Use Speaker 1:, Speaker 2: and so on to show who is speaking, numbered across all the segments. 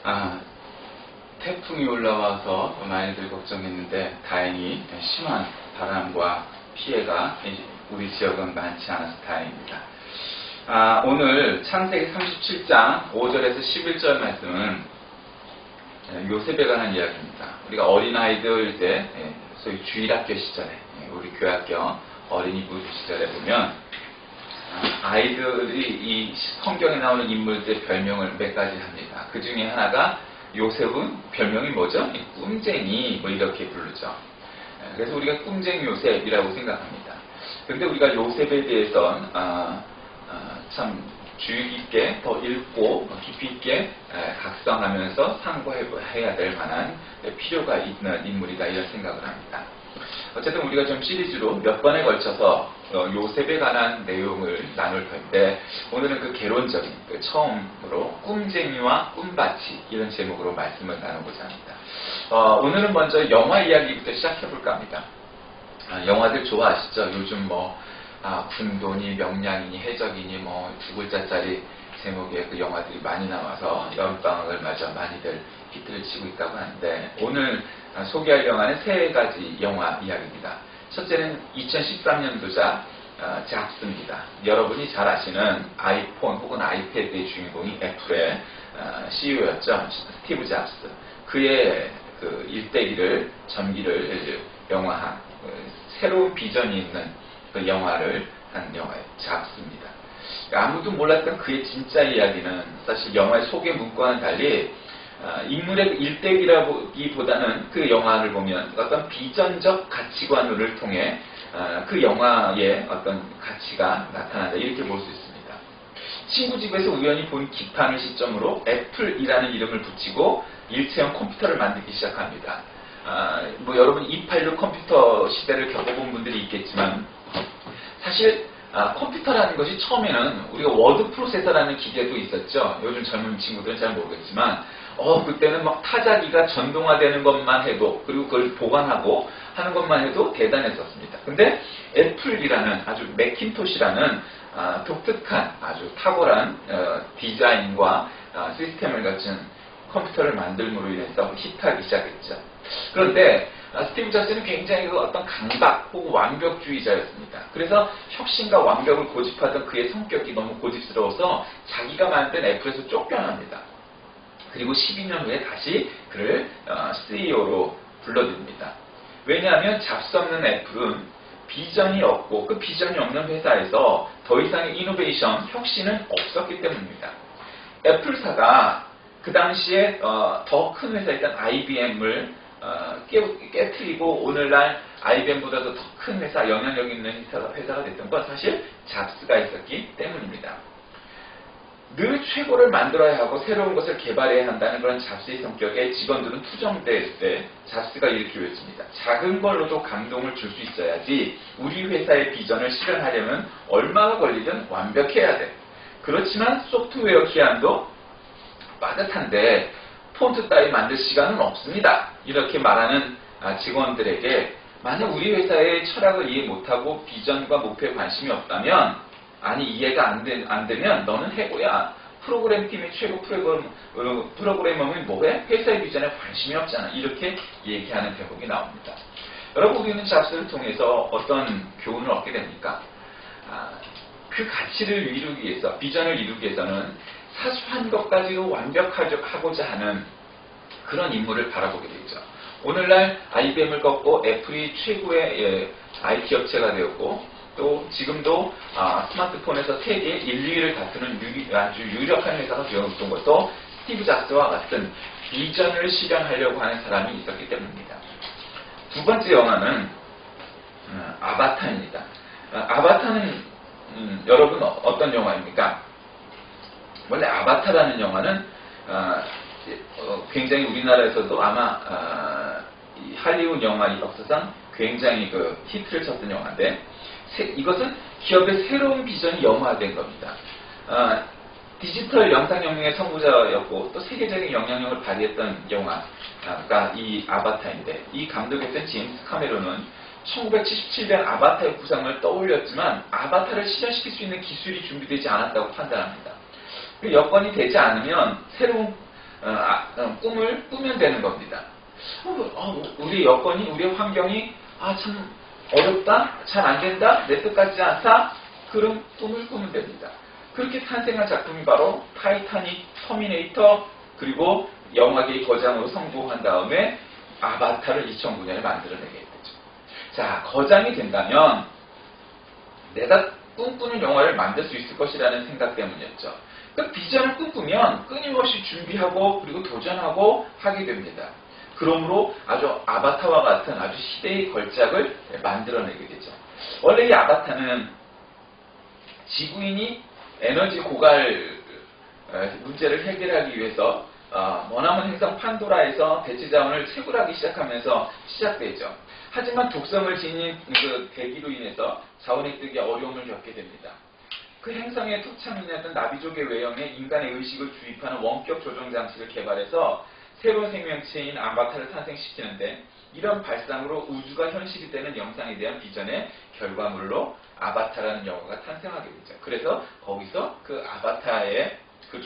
Speaker 1: 아, 태풍이 올라와서 많이들 걱정했는데 다행히 심한 바람과 피해가 우리 지역은 많지 않아서 다행입니다. 오늘 창세기 37장 5절에서 11절 말씀은 요셉에 관한 이야기입니다. 우리가 어린아이들 이제 소위 주일학교 시절에 우리 교학교 어린이부 시절에 보면 아이들이 이 성경에 나오는 인물들의 별명을 몇 가지 합니다. 그 중에 하나가 요셉은 별명이 뭐죠? 꿈쟁이 뭐 이렇게 부르죠. 그래서 우리가 꿈쟁이 요셉이라고 생각합니다. 그런데 우리가 요셉에 대해서는 참 주의 깊게 더 읽고 깊이 있게 각성하면서 상고해야 될 만한 필요가 있는 인물이다 이런 생각을 합니다. 어쨌든 우리가 좀 시리즈로 몇 번에 걸쳐서 요셉에 관한 내용을 나눌 텐데 오늘은 그 개론적인 처음으로 꿈쟁이와 꿈밭이 이런 제목으로 말씀을 나누고자 합니다. 오늘은 먼저 영화 이야기부터 시작해볼까 합니다. 영화들 좋아하시죠? 요즘 군도니 명량이니 해적이니 두 글자짜리 제목의 그 영화들이 많이 나와서 여름방학을 맞아 많이들 히트를 치고 있다고 하는데 오늘 소개할 영화는 세 가지 영화 이야기입니다. 첫째는 2013년도작 잡스입니다. 여러분이 잘 아시는 아이폰 혹은 아이패드의 주인공이 애플의 CEO였죠. 스티브 잡스. 그의 그 일대기를 전기를 영화한 새로운 비전이 있는 그 영화를 한 영화예요. 잡스입니다. 아무도 몰랐던 그의 진짜 이야기는 사실 영화의 소개 문구와는 달리 인물의 일대기라기보다는 그 영화를 보면 어떤 비전적 가치관을 통해 그 영화의 어떤 가치가 나타난다 이렇게 볼 수 있습니다. 친구 집에서 우연히 본 기판을 시점으로 애플이라는 이름을 붙이고 일체형 컴퓨터를 만들기 시작합니다. 여러분 286 컴퓨터 시대를 겪어본 분들이 있겠지만 사실 컴퓨터라는 것이 처음에는 우리가 워드 프로세서라는 기계도 있었죠. 요즘 젊은 친구들은 잘 모르겠지만 그때는 타자기가 전동화되는 것만 해도 그리고 그걸 보관하고 하는 것만 해도 대단했었습니다. 근데 애플이라는 아주 맥킨토시라는 독특한 아주 탁월한 디자인과 시스템을 갖춘 컴퓨터를 만들므로 인해서 히트하기 시작했죠. 그런데 스티브 잡스는 굉장히 어떤 강박 혹은 완벽주의자였습니다. 그래서 혁신과 완벽을 고집하던 그의 성격이 너무 고집스러워서 자기가 만든 애플에서 쫓겨납니다. 그리고 12년 후에 다시 그를 CEO로 불러듭니다. 왜냐하면 잡스 없는 애플은 비전이 없고 그 비전이 없는 회사에서 더 이상의 이노베이션, 혁신은 없었기 때문입니다. 애플사가 그 당시에 더 큰 회사였던 IBM을 깨트리고 오늘날 IBM보다도 더 큰 회사, 영향력 있는 회사가 됐던 건 사실 잡스가 있었기 때문입니다. 늘 최고를 만들어야 하고 새로운 것을 개발해야 한다는 그런 잡스의 성격에 직원들은 투정될 때 잡스가 이렇게 외칩니다. 작은 걸로도 감동을 줄 수 있어야지 우리 회사의 비전을 실현하려면 얼마가 걸리든 완벽해야 돼. 그렇지만 소프트웨어 기한도 빠듯한데 폰트 따위 만들 시간은 없습니다. 이렇게 말하는 직원들에게 만약 우리 회사의 철학을 이해 못하고 비전과 목표에 관심이 없다면 이해가 안 되면 너는 해고야. 프로그램 팀의 최고 프로그래머는 뭐해? 회사의 비전에 관심이 없잖아. 이렇게 얘기하는 대목이 나옵니다. 여러분 우리는 잡스를 통해서 어떤 교훈을 얻게 됩니까? 그 가치를 이루기 위해서 비전을 이루기 위해서는 사소한 것까지도 완벽하고자 하는 그런 인물을 바라보게 되죠. 오늘날 IBM을 꺾고 애플이 최고의 IT 업체가 되었고 또 지금도 스마트폰에서 세계 1, 2위를 다투는 아주 유력한 회사가 되었던 것도 스티브 잡스와 같은 비전을 실현하려고 하는 사람이 있었기 때문입니다. 두 번째 영화는 아바타입니다. 아바타는 여러분 어떤 영화입니까? 원래 아바타라는 영화는 굉장히 우리나라에서도 아마 이 할리우드 영화 역사상 굉장히 히트를 쳤던 영화인데 이것은 기업의 새로운 비전이 영화화된 겁니다. 디지털 영상혁명의 선구자였고 또 세계적인 영향력을 발휘했던 영화가 이 아바타인데 이 감독했던 제임스 카메론은 1977년 아바타의 구상을 떠올렸지만 아바타를 실현시킬 수 있는 기술이 준비되지 않았다고 판단합니다. 여건이 되지 않으면 새로운 꿈을 꾸면 되는 겁니다. 우리 여건이, 우리 환경이 참 어렵다, 잘 안 된다, 내 뜻 같지 않다, 그런 꿈을 꾸면 됩니다. 그렇게 탄생한 작품이 바로 타이타닉, 터미네이터, 그리고 영화계의 거장으로 성공한 다음에 아바타를 2009년에 만들어내게 되죠. 자, 거장이 된다면 내가 꿈꾸는 영화를 만들 수 있을 것이라는 생각 때문이었죠. 그 비전을 꿈꾸면 끊임없이 준비하고 그리고 도전하고 하게 됩니다. 그러므로 아주 아바타와 같은 아주 시대의 걸작을 만들어내게 되죠. 원래 이 아바타는 지구인이 에너지 고갈 문제를 해결하기 위해서 머나먼 행성 판도라에서 대체 자원을 채굴하기 시작하면서 시작되죠. 하지만 독성을 지닌 그 대기로 인해서 자원 획득에 어려움을 겪게 됩니다. 그 행성의 토착민이었던 나비족의 외형에 인간의 의식을 주입하는 원격 조정 장치를 개발해서 새로운 생명체인 아바타를 탄생시키는데, 이런 발상으로 우주가 현실이 되는 영상에 대한 비전의 결과물로 아바타라는 영화가 탄생하게 되죠. 그래서 거기서 그 아바타의 그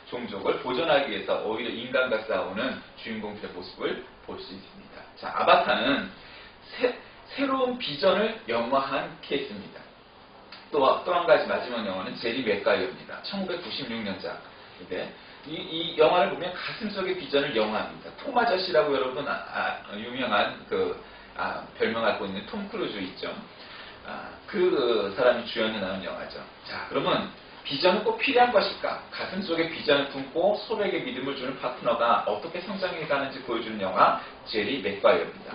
Speaker 1: 종족을 보존하기 위해서 오히려 인간과 싸우는 주인공들의 모습을 볼 수 있습니다. 자, 아바타는 새로운 비전을 영화한 케이스입니다. 또 한 가지 마지막 영화는 제리 맥가이어입니다. 1996년작인데 이 영화를 보면 가슴속의 비전을 영화합니다. 톰 아저씨라고 여러분 유명한 별명 갖고 있는 톰 크루즈 있죠. 그 사람이 주연을 나온 영화죠. 자, 그러면 비전은 꼭 필요한 것일까? 가슴속에 비전을 품고 소백의 믿음을 주는 파트너가 어떻게 성장해 가는지 보여주는 영화 제리 맥과이어입니다.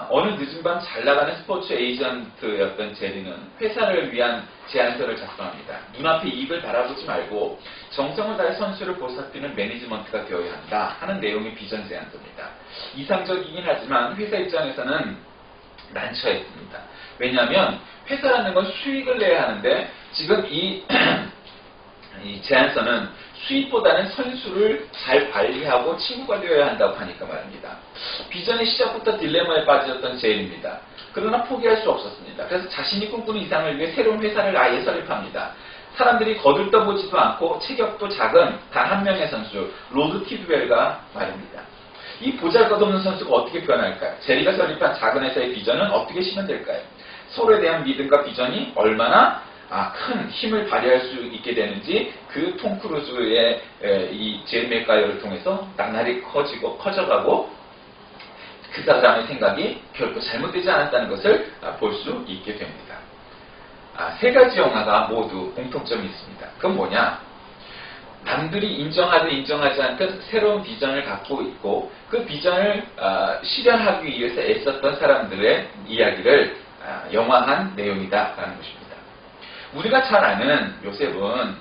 Speaker 1: 어느 늦은 밤 잘 나가는 스포츠 에이전트였던 제리는 회사를 위한 제안서를 작성합니다. 눈앞에 이익을 바라보지 말고 정성을 다해 선수를 보살피는 매니지먼트가 되어야 한다 하는 내용의 비전 제안서입니다. 이상적이긴 하지만 회사 입장에서는 난처했습니다. 왜냐하면 회사라는 건 수익을 내야 하는데 지금 이 제안서는 수입보다는 선수를 잘 관리하고 친구가 되어야 한다고 하니까 말입니다. 비전의 시작부터 딜레마에 빠졌던 제일입니다. 그러나 포기할 수 없었습니다. 그래서 자신이 꿈꾸는 이상을 위해 새로운 회사를 아예 설립합니다. 사람들이 거들떠보지도 않고 체격도 작은 단 한 명의 선수 로드 티드웰가 말입니다. 이 보잘것없는 선수가 어떻게 변할까요? 제리가 설립한 작은 회사의 비전은 어떻게 실현될까요? 서로에 대한 믿음과 비전이 얼마나 큰 힘을 발휘할 수 있게 되는지 그 톰 크루즈의 이 제리 맥가이어를 통해서 나날이 커져가고 그 사람의 생각이 결코 잘못되지 않았다는 것을 볼 수 있게 됩니다. 세 가지 영화가 모두 공통점이 있습니다. 그건 뭐냐? 남들이 인정하든 인정하지 않든 새로운 비전을 갖고 있고 그 비전을 실현하기 위해서 애썼던 사람들의 이야기를 영화한 내용이다라는 것입니다. 우리가 잘 아는 요셉은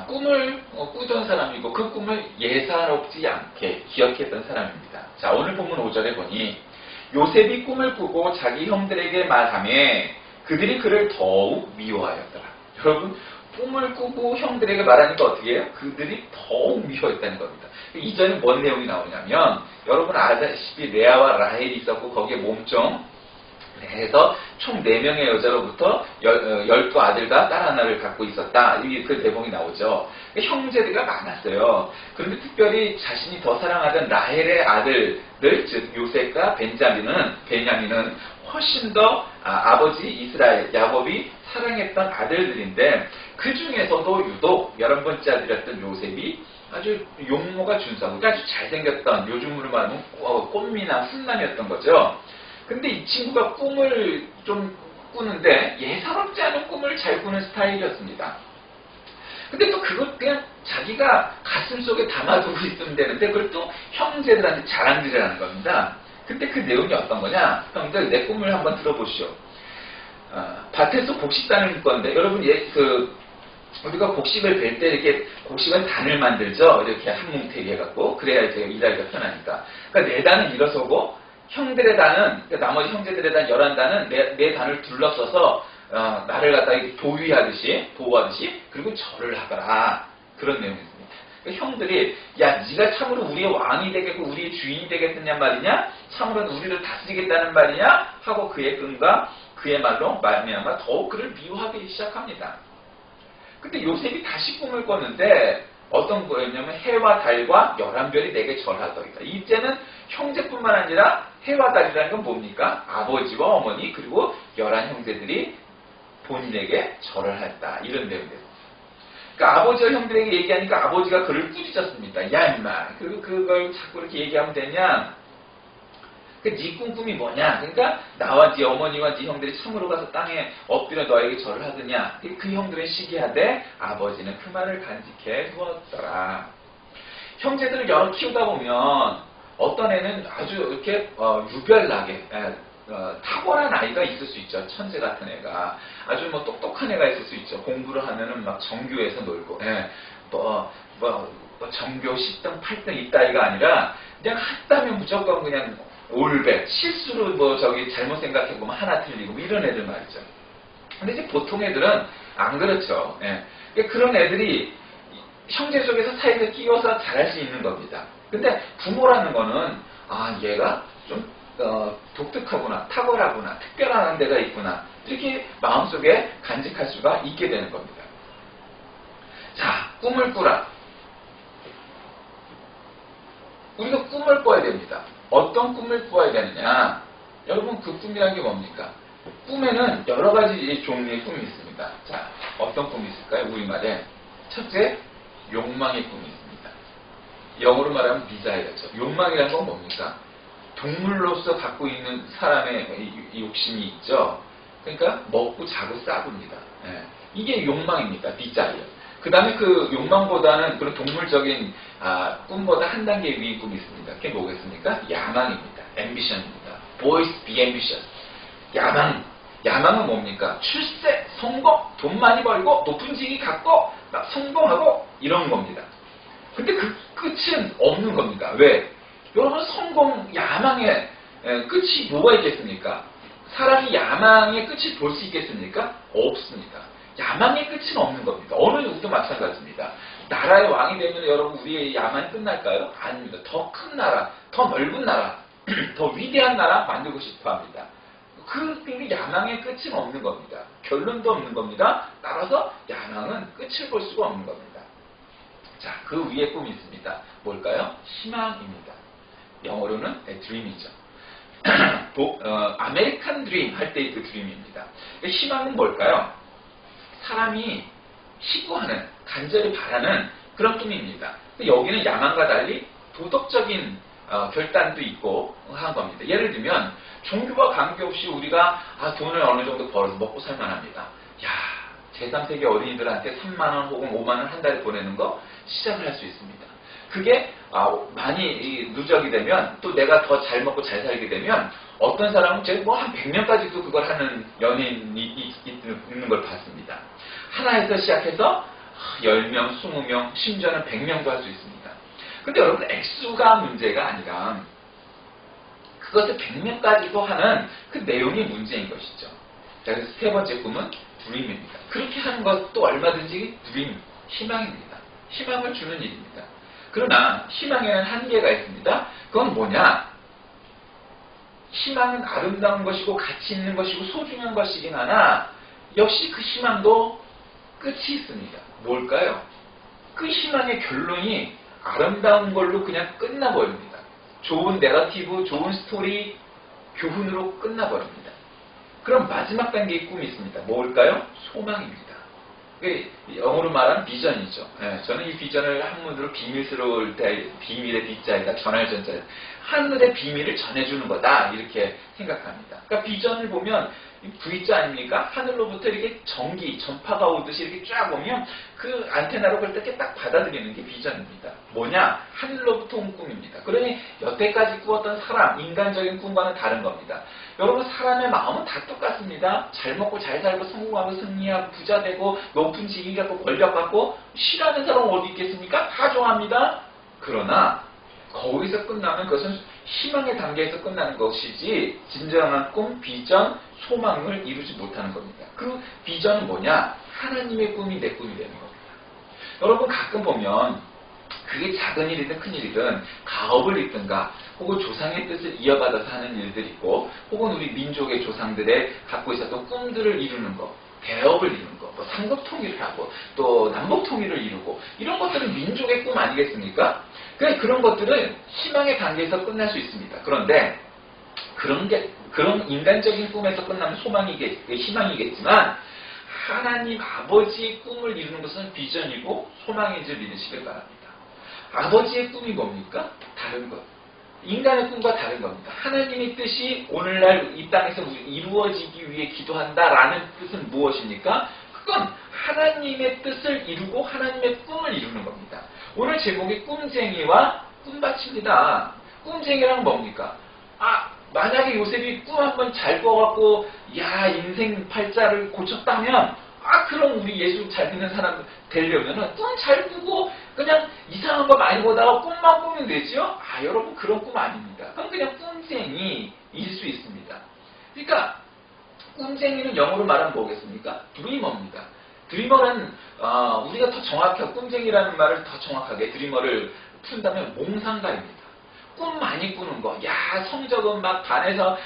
Speaker 1: 꿈을 꾸던 사람이고 그 꿈을 예사롭지 않게 기억했던 사람입니다. 자, 오늘 본문 5절에 보니 요셉이 꿈을 꾸고 자기 형들에게 말하매 그들이 그를 더욱 미워하였더라. 여러분, 꿈을 꾸고 형들에게 말하니까 어떻게 해요? 그들이 더욱 미워했다는 겁니다. 이전에 뭔 내용이 나오냐면 여러분 아시다시피 레아와 라헬이 있었고 거기에 몸종 해서 총 4명의 여자로부터 12아들과 딸 하나를 갖고 있었다. 그 내용이 나오죠. 형제들이 많았어요. 그런데 특별히 자신이 더 사랑하던 라헬의 아들들, 즉 요셉과 베냐민은 훨씬 더 아버지 이스라엘, 야곱이 사랑했던 아들들인데 그 중에서도 유독 11번째 아들이었던 요셉이 아주 용모가 준수하고 아주 잘생겼던, 요즘으로 말하면 꽃미남 훈남이었던 거죠. 근데 이 친구가 꿈을 좀 꾸는데 예사롭지 않은 꿈을 잘 꾸는 스타일이었습니다. 근데 또 그걸 그냥 자기가 가슴속에 담아두고 있으면 되는데 그걸 또 형제들한테 자랑질하는 겁니다. 근데 그 내용이 어떤 거냐? 형들 내 꿈을 한번 들어보시오. 밭에서 곡식 따는 건데 여러분 우리가 곡식을 벨 때 이렇게 곡식은 단을 만들죠. 이렇게 한 뭉태기 해갖고 그래야 이제 일하기가 편하니까. 그러니까 내 단은 일어서고 형들의 단은, 나머지 형제들의 단 11단은 내 단을 둘러서서 나를 갖다 보호하듯이 그리고 절을 하거라. 그런 내용이 있습니다. 그러니까 형들이 야 네가 참으로 우리의 왕이 되겠고 우리의 주인이 되겠느냐 말이냐, 참으로 우리를 다스리겠다는 말이냐 하고 그의 끈과 그의 말로 말미암아 더욱 그를 미워하기 시작합니다. 근데 요셉이 다시 꿈을 꿨는데 어떤 거였냐면 해와 달과 11별이 내게 절하더이다. 이때는 형제뿐만 아니라 해와 달이라는 건 뭡니까? 아버지와 어머니 그리고 11형제들이 본인에게 절을 했다. 이런 내용이에요. 그러니까 아버지와 형들에게 얘기하니까 아버지가 그를 꾸짖었습니다. 야 임마 그걸 자꾸 이렇게 얘기하면 되냐? 네 꿈꿈이 뭐냐? 그러니까 나와 네 어머니와 네 형들이 참으로 가서 땅에 엎드려 너에게 절을 하더냐? 그 형들은 시기하되 아버지는 그 말을 간직해 두었더라. 형제들을 여러 키우다 보면 어떤 애는 아주 이렇게 유별나게 탁월한 아이가 있을 수 있죠. 천재 같은 애가 아주 뭐 똑똑한 애가 있을 수 있죠. 공부를 하면은 막 정교해서 놀고, 정교 10등, 8등 이따위가 아니라 그냥 했다면 무조건 그냥 올백, 실수로 잘못 생각해보면 하나 틀리고 이런 애들 말이죠. 근데 이제 보통 애들은 안 그렇죠. 그러니까 그런 애들이 형제 속에서 사이에 끼워서 잘할 수 있는 겁니다. 근데 부모라는 거는 얘가 좀 독특하구나, 탁월하구나, 특별한 데가 있구나 이렇게 마음속에 간직할 수가 있게 되는 겁니다. 자, 꿈을 꾸라. 우리가 꿈을 꿔야 됩니다. 어떤 꿈을 꾸어야 되느냐? 여러분 그 꿈이라는 게 뭡니까? 꿈에는 여러 가지 종류의 꿈이 있습니다. 자, 어떤 꿈이 있을까요? 우리말에 첫째, 욕망의 꿈이 있습니다. 영어로 말하면 디자이어죠. 욕망이라는 건 뭡니까? 동물로서 갖고 있는 사람의 욕심이 있죠. 그러니까 먹고 자고 싸웁니다. 이게 욕망입니다. 디자이어. 그 다음에 그 욕망보다는 그런 동물적인 꿈보다 한 단계 위의 꿈이 있습니다. 그게 뭐겠습니까? 야망입니다. ambition입니다. Boys be ambitious. 야망은 뭡니까? 출세, 성공, 돈 많이 벌고 높은 직위 갖고 성공하고 이런 겁니다. 근데 그 끝은 없는 겁니다. 왜? 여러분 야망의 끝이 뭐가 있겠습니까? 사람이 야망의 끝을 볼 수 있겠습니까? 없습니다. 야망의 끝은 없는 겁니다. 어느 누구도 마찬가지입니다. 나라의 왕이 되면 여러분 우리의 야망이 끝날까요? 아닙니다. 더 큰 나라, 더 넓은 나라, 더 위대한 나라 만들고 싶어 합니다. 그 야망의 끝은 없는 겁니다. 결론도 없는 겁니다. 따라서 야망은 끝을 볼 수가 없는 겁니다. 자, 그 위에 꿈이 있습니다. 뭘까요? 희망입니다. 영어로는 dream이죠. 아메리칸 드림 할 때의 그 드림입니다. 희망은 뭘까요? 사람이 희구하는, 간절히 바라는 그런 꿈입니다. 여기는 야망과 달리 도덕적인 결단도 있고 한 겁니다. 예를 들면 종교와 관계없이 우리가 돈을 어느 정도 벌어서 먹고 살만합니다. 제3세계 어린이들한테 3만원 혹은 5만원 한 달에 보내는 거 시작을 할 수 있습니다. 그게 많이 누적이 되면 또 내가 더 잘 먹고 잘 살게 되면 어떤 사람은 제가 한 100명까지도 그걸 하는 연예인이 있는 걸 봤습니다. 하나에서 시작해서 10명, 20명, 심지어는 100명도 할 수 있습니다. 근데 여러분 액수가 문제가 아니라 그것을 100명까지도 하는 그 내용이 문제인 것이죠. 자, 그래서 세 번째 꿈은 드림입니다. 그렇게 하는 것도 얼마든지 드림, 희망입니다. 희망을 주는 일입니다. 그러나 희망에는 한계가 있습니다. 그건 뭐냐? 희망은 아름다운 것이고 가치 있는 것이고 소중한 것이긴 하나 역시 그 희망도 끝이 있습니다. 뭘까요? 그 희망의 결론이 아름다운 걸로 그냥 끝나버립니다. 좋은 내러티브, 좋은 스토리, 교훈으로 끝나버립니다. 그럼 마지막 단계의 꿈이 있습니다. 뭘까요? 소망입니다. 영어로 말하면 비전이죠. 저는 이 비전을 한문으로 비밀스러울 때 비밀의 비자에다 전할 전자 하늘의 비밀을 전해주는 거다 이렇게 생각합니다. 그러니까 비전을 보면 V자 아닙니까? 하늘로부터 이렇게 전기, 전파가 오듯이 이렇게 쫙 오면 그 안테나로 그걸 이렇게 딱 받아들이는 게 비전입니다. 뭐냐? 하늘로부터 온 꿈입니다. 그러니 여태까지 꾸었던 사람, 인간적인 꿈과는 다른 겁니다. 여러분 사람의 마음은 다 똑같습니다. 잘 먹고 잘 살고 성공하고 승리하고 부자 되고 높은 직위 갖고 권력 갖고 싫어하는 사람은 어디 있겠습니까? 다 좋아합니다. 그러나 거기서 끝나면 그것은 희망의 단계에서 끝나는 것이지 진정한 꿈, 비전, 소망을 이루지 못하는 겁니다. 그 비전은 뭐냐? 하나님의 꿈이 내 꿈이 되는 겁니다. 여러분 가끔 보면 그게 작은 일이든 큰 일이든 가업을 잇든가 혹은 조상의 뜻을 이어받아서 하는 일들이 있고 혹은 우리 민족의 조상들의 갖고 있었던 꿈들을 이루는 것, 대업을 이루는 것, 뭐 삼국 통일을 하고 또 남북 통일을 이루고 이런 것 것들은 민족의 꿈 아니겠습니까? 그런 것들은 희망의 단계에서 끝날 수 있습니다. 그런데 그런 인간적인 꿈에서 끝나면 희망이겠지만 하나님 아버지의 꿈을 이루는 것은 비전이고 소망인 줄 믿으시길 바랍니다. 아버지의 꿈이 뭡니까? 다른 것. 인간의 꿈과 다른 겁니다. 하나님의 뜻이 오늘날 이 땅에서 이루어지기 위해 기도한다라는 뜻은 무엇입니까? 그건 하나님의 뜻을 이루고 하나님의 꿈을 이루는 겁니다. 오늘 제목이 꿈쟁이와 꿈밭입니다. 꿈쟁이란 뭡니까? 만약에 요셉이 꿈 한번 잘 꿔갖고 인생 팔자를 고쳤다면 그럼 우리 예수 잘 믿는 사람 되려면은 꿈 잘 꾸고 그냥 이상한 거 많이 보다가 꿈만 꾸면 되죠? 여러분 그런 꿈 아닙니다. 그럼 그냥 꿈쟁이일 수 있습니다. 그러니까 꿈쟁이는 영어로 말하면 뭐겠습니까? 드리머입니다. 드리머는 우리가 더 정확하게 꿈쟁이라는 말을 더 정확하게 드리머를 푼다면 몽상가입니다. 꿈 많이 꾸는 거. 성적은 막 반에서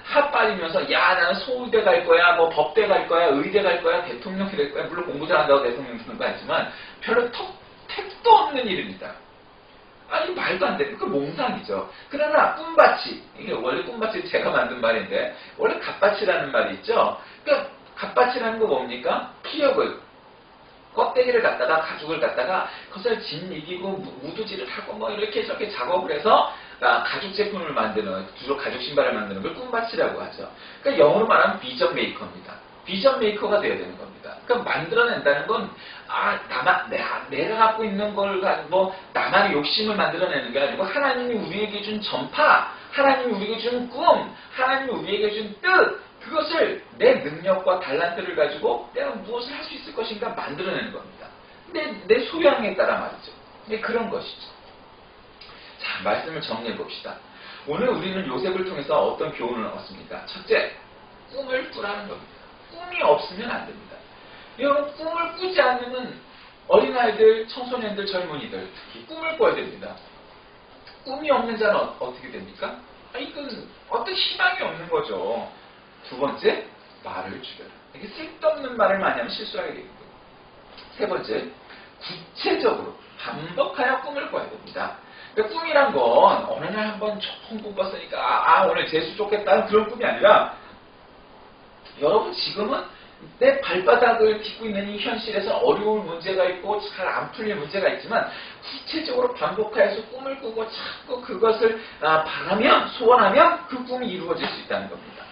Speaker 1: 핫빠지면서 나는 서울대 갈 거야, 뭐 법대 갈 거야, 의대 갈 거야, 대통령이 될 거야. 물론 공부 잘한다고 대통령 되는 거 아니지만 별로 택도 없는 일입니다. 이거 말도 안 되는 그 몽상이죠. 그러나 꿈밭이, 이게 원래 꿈밭이 제가 만든 말인데 원래 갓밭이라는 말이 있죠. 그러니까 갓밭이라는 거 뭡니까? 피역을 껍데기를 갖다가 가죽을 갖다가 그것을 짓이기고 무드질을 하고 뭐 이렇게 저렇게 작업을 해서 가죽 제품을 만드는, 주로 가죽 신발을 만드는 걸 꿈밭이라고 하죠. 그러니까 영어로 말하면 비전 메이커입니다. 비전 메이커가 되어야 되는 겁니다. 그러니까 만들어낸다는 건 내가 갖고 있는 걸 가지고 나만의 욕심을 만들어내는 게 아니고 하나님이 우리에게 준 전파, 하나님이 우리에게 준 꿈, 하나님이 우리에게 준 뜻, 그것을 내 능력과 달란트를 가지고 내가 무엇을 할 수 있을 것인가 만들어내는 겁니다. 내 소양에 따라 말이죠. 그런 것이죠. 자, 말씀을 정리해 봅시다. 오늘 우리는 요셉을 통해서 어떤 교훈을 얻었습니까? 첫째, 꿈을 꾸라는 겁니다. 꿈이 없으면 안 됩니다. 여러분, 꿈을 꾸지 않으면 어린아이들, 청소년들, 젊은이들 특히 꿈을 꿔야 됩니다. 꿈이 없는 자는 어떻게 됩니까? 이건 어떤 희망이 없는 거죠. 두 번째, 말을 줄여라. 이게 쓸데없는 말을 많이 하면 실수하게 되거든요. 세 번째, 구체적으로 반복하여 꿈을 꿔야 됩니다. 그러니까 꿈이란 건 어느 날 한번 좋은 꿈 꿨으니까 오늘 재수 좋겠다는 그런 꿈이 아니라 여러분 지금은 내 발바닥을 딛고 있는 이 현실에서 어려운 문제가 있고 잘 안 풀릴 문제가 있지만 구체적으로 반복하여서 꿈을 꾸고 자꾸 그것을 바라면, 소원하면 그 꿈이 이루어질 수 있다는 겁니다.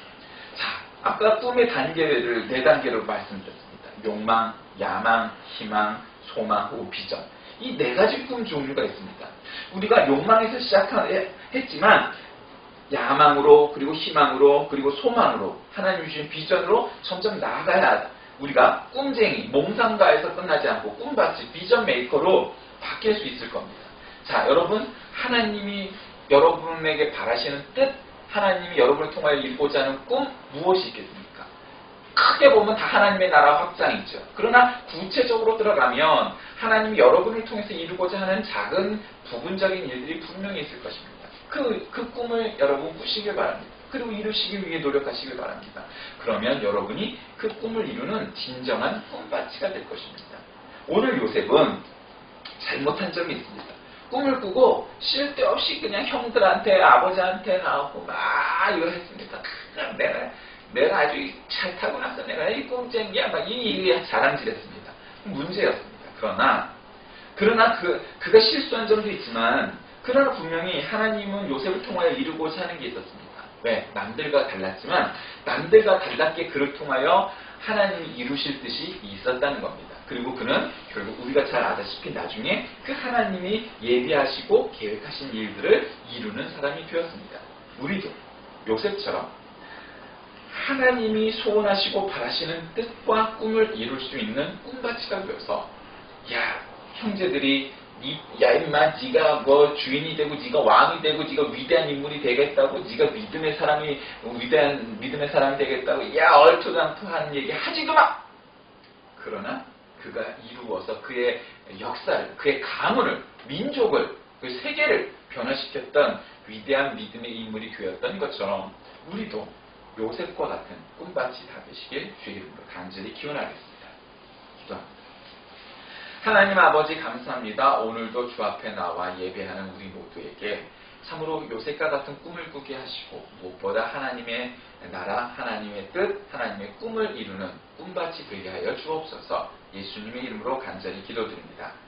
Speaker 1: 자, 아까 꿈의 단계를 4단계로 말씀드렸습니다. 욕망, 야망, 희망, 소망, 혹은 비전. 이 4가지 꿈 종류가 있습니다. 우리가 욕망에서 시작했지만 야망으로, 그리고 희망으로, 그리고 소망으로, 하나님이 주신 비전으로 점점 나아가야 우리가 꿈쟁이, 몽상가에서 끝나지 않고 꿈밭이 비전 메이커로 바뀔 수 있을 겁니다. 자, 여러분, 하나님이 여러분에게 바라시는 뜻, 하나님이 여러분을 통하여 이루고자 하는 꿈 무엇이 있겠습니까? 크게 보면 다 하나님의 나라 확장이죠. 그러나 구체적으로 들어가면 하나님이 여러분을 통해서 이루고자 하는 작은 부분적인 일들이 분명히 있을 것입니다. 그 꿈을 여러분 꾸시길 바랍니다. 그리고 이루시기 위해 노력하시길 바랍니다. 그러면 여러분이 그 꿈을 이루는 진정한 꿈밭이가 될 것입니다. 오늘 요셉은 잘못한 점이 있습니다. 꿈을 꾸고 쓸데없이 그냥 형들한테, 아버지한테 나오고 막 이걸 했습니다. 내가 아주 잘 타고 나서 내가 이 꿈쟁이야 막 이 자랑질했습니다. 문제였습니다. 그러나 그가 실수한 점도 있지만 그러나 분명히 하나님은 요셉을 통하여 이루고자 하는 게 있었습니다. 왜? 남들과 달랐지만 남들과 달랐게 그를 통하여 하나님이 이루실 뜻이 있었다는 겁니다. 그리고 그는 결국 우리가 잘 아다시피 나중에 그 하나님이 예비하시고 계획하신 일들을 이루는 사람이 되었습니다. 우리도 요셉처럼 하나님이 소원하시고 바라시는 뜻과 꿈을 이룰 수 있는 꿈밭이가 되어서 형제들이 임마 네가 뭐 주인이 되고 네가 왕이 되고 네가 위대한 인물이 되겠다고, 네가 위대한 믿음의 사람이 되겠다고 얼토당토하는 얘기 하지도 마. 그러나 그가 이루어서 그의 역사를, 그의 가문을, 민족을, 그 세계를 변화시켰던 위대한 믿음의 인물이 되었던 것처럼 우리도 요셉과 같은 꿈밭이 다 되시길 주의 이름으로 간절히 기원하겠습니다. 기도합니다. 하나님 아버지 감사합니다. 오늘도 주 앞에 나와 예배하는 우리 모두에게 참으로 요셉과 같은 꿈을 꾸게 하시고 무엇보다 하나님의 나라, 하나님의 뜻, 하나님의 꿈을 이루는 꿈밭이 되게 하여 주옵소서. 예수님의 이름으로 간절히 기도드립니다.